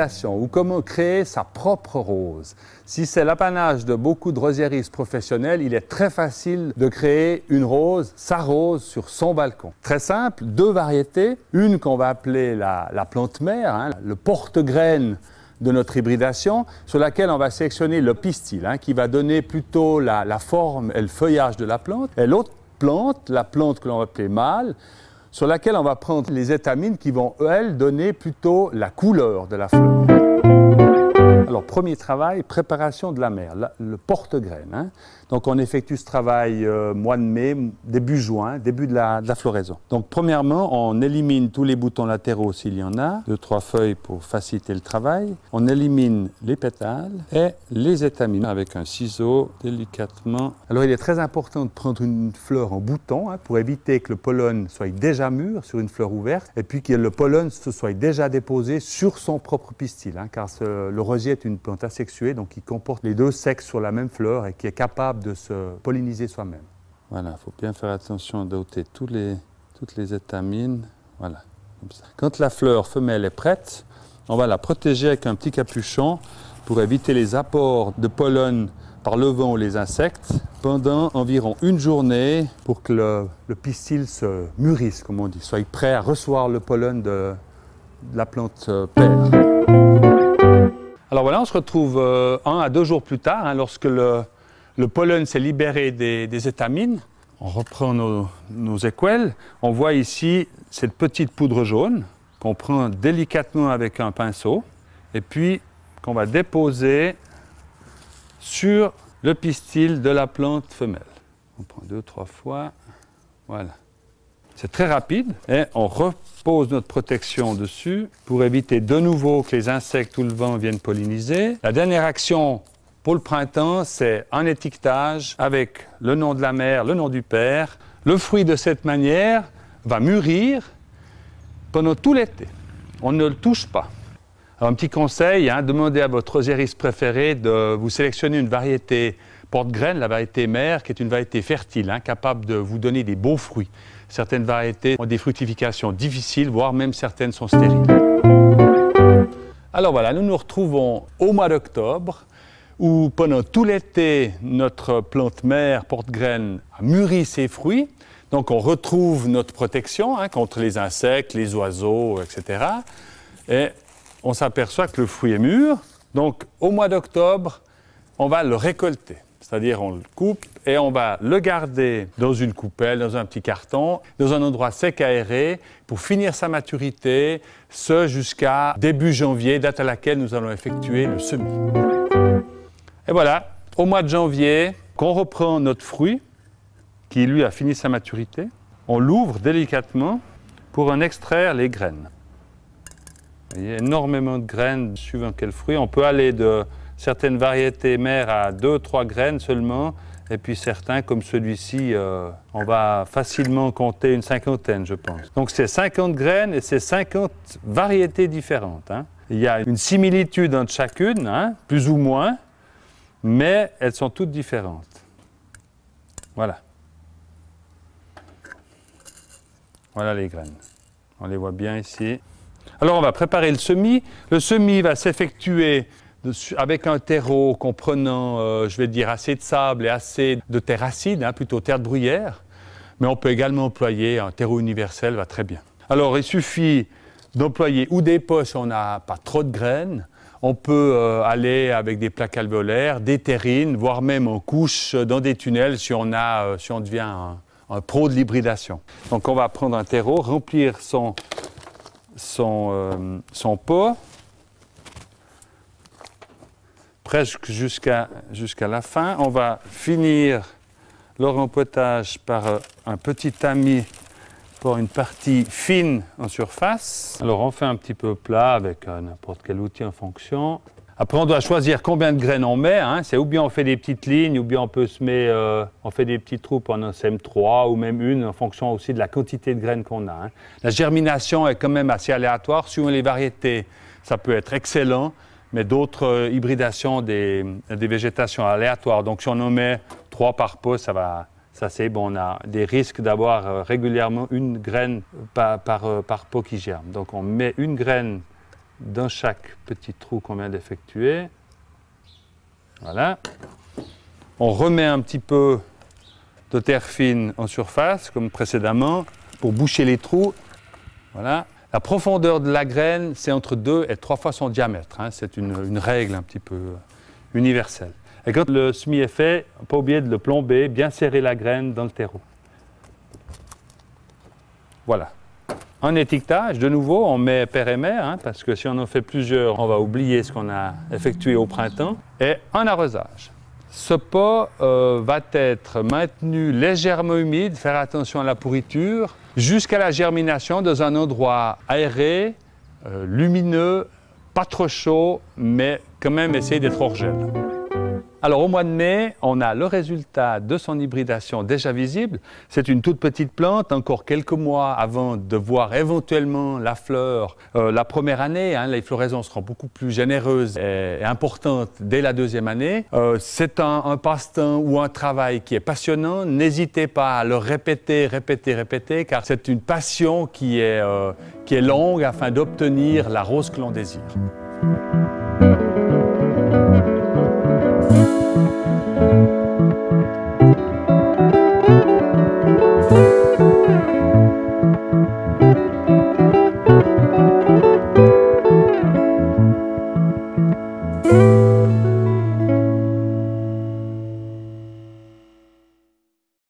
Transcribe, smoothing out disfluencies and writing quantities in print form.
l'hybridation ou comment créer sa propre rose. Si c'est l'apanage de beaucoup de rosiéristes professionnels, il est très facile de créer une rose, sa rose, sur son balcon. Très simple, deux variétés. Une qu'on va appeler la plante mère, hein, le porte-graines de notre hybridation, sur laquelle on va sélectionner le pistil, hein, qui va donner plutôt la forme et le feuillage de la plante. Et l'autre plante, la plante que l'on va appeler mâle, sur laquelle on va prendre les étamines qui vont, elles, donner plutôt la couleur de la fleur. Alors, premier travail, préparation de la mère, le porte-graines. Hein. Donc, on effectue ce travail mois de mai, début juin, début de la floraison. Donc, premièrement, on élimine tous les boutons latéraux s'il y en a, 2-3 feuilles pour faciliter le travail. On élimine les pétales et les étamines avec un ciseau délicatement. Alors, il est très important de prendre une fleur en bouton hein, pour éviter que le pollen soit déjà mûr sur une fleur ouverte et puis que le pollen se soit déjà déposé sur son propre pistil, hein, car le rosier est une plante asexuée, donc qui comporte les deux sexes sur la même fleur et qui est capable de se polliniser soi-même. Voilà, il faut bien faire attention d'ôter toutes les étamines. Voilà, comme ça. Quand la fleur femelle est prête, on va la protéger avec un petit capuchon pour éviter les apports de pollen par le vent ou les insectes pendant environ une journée pour que le pistil se mûrisse, comme on dit, soit prêt à recevoir le pollen de la plante père. Alors voilà, on se retrouve 1 à 2 jours plus tard, hein, lorsque le pollen s'est libéré des étamines. On reprend nos équelles. On voit ici cette petite poudre jaune qu'on prend délicatement avec un pinceau et puis qu'on va déposer sur le pistil de la plante femelle. On prend 2-3 fois, voilà. C'est très rapide et on repose notre protection dessus pour éviter de nouveau que les insectes ou le vent viennent polliniser. La dernière action pour le printemps, c'est un étiquetage avec le nom de la mère, le nom du père. Le fruit de cette manière va mûrir pendant tout l'été. On ne le touche pas. Alors, un petit conseil, hein, demandez à votre rosieriste préféré de vous sélectionner une variété porte-graines, la variété mère, qui est une variété fertile, hein, capable de vous donner des beaux fruits. Certaines variétés ont des fructifications difficiles, voire même certaines sont stériles. Alors voilà, nous nous retrouvons au mois d'octobre, où pendant tout l'été, notre plante mère porte-graines a mûri ses fruits. Donc on retrouve notre protection hein, contre les insectes, les oiseaux, etc. Et on s'aperçoit que le fruit est mûr. Donc au mois d'octobre, on va le récolter. C'est-à-dire on le coupe et on va le garder dans une coupelle, dans un petit carton, dans un endroit sec aéré pour finir sa maturité, ce jusqu'à début janvier, date à laquelle nous allons effectuer le semis. Et voilà, au mois de janvier, qu'on reprend notre fruit, qui lui a fini sa maturité, on l'ouvre délicatement pour en extraire les graines. Il y a énormément de graines suivant quel fruit. On peut aller de certaines variétés mères à 2-3 graines seulement, et puis certains, comme celui-ci, on va facilement compter une cinquantaine, je pense. Donc c'est 50 graines et c'est 50 variétés différentes. Hein. Il y a une similitude entre chacune, hein, plus ou moins, mais elles sont toutes différentes. Voilà. Voilà les graines. On les voit bien ici. Alors on va préparer le semis. Le semis va s'effectuer avec un terreau comprenant, je vais dire, assez de sable et assez de terre acide, hein, plutôt terre de bruyère. Mais on peut également employer un terreau universel, va très bien. Alors il suffit d'employer ou des pots si on n'a pas trop de graines. On peut aller avec des plaques alvéolaires, des terrines, voire même en couche dans des tunnels si on devient un pro de l'hybridation. Donc on va prendre un terreau, remplir son pot, presque jusqu'à la fin. On va finir le rempotage par un petit tamis pour une partie fine en surface. Alors on fait un petit peu plat avec n'importe quel outil en fonction. Après on doit choisir combien de graines on met. Hein. C'est ou bien on fait des petites lignes, ou bien on peut on fait des petits trous pour en sème 3 ou même une en fonction aussi de la quantité de graines qu'on a. Hein. La germination est quand même assez aléatoire. Suivant les variétés, ça peut être excellent, mais d'autres hybridations des végétations aléatoires. Donc si on en met 3 par pot, ça c'est bon, on a des risques d'avoir régulièrement une graine par pot qui germe. Donc on met une graine dans chaque petit trou qu'on vient d'effectuer. Voilà. On remet un petit peu de terre fine en surface, comme précédemment, pour boucher les trous. Voilà. La profondeur de la graine, c'est entre 2 et 3 fois son diamètre. Hein. C'est une règle un petit peu universelle. Et quand le semis est fait, on ne pas oublier de le plomber, bien serrer la graine dans le terreau. Voilà. En étiquetage, de nouveau, on met pair et mère, hein, parce que si on en fait plusieurs, on va oublier ce qu'on a effectué au printemps. Et en arrosage. Ce pot va être maintenu légèrement humide, faire attention à la pourriture, jusqu'à la germination dans un endroit aéré, lumineux, pas trop chaud, mais quand même essayer d'être hors gel. Alors au mois de mai, on a le résultat de son hybridation déjà visible. C'est une toute petite plante, encore quelques mois avant de voir éventuellement la fleur la première année. Hein, les floraisons seront beaucoup plus généreuses et importantes dès la deuxième année. C'est un passe-temps ou un travail qui est passionnant. N'hésitez pas à le répéter, car c'est une passion qui est longue afin d'obtenir la rose que l'on désire.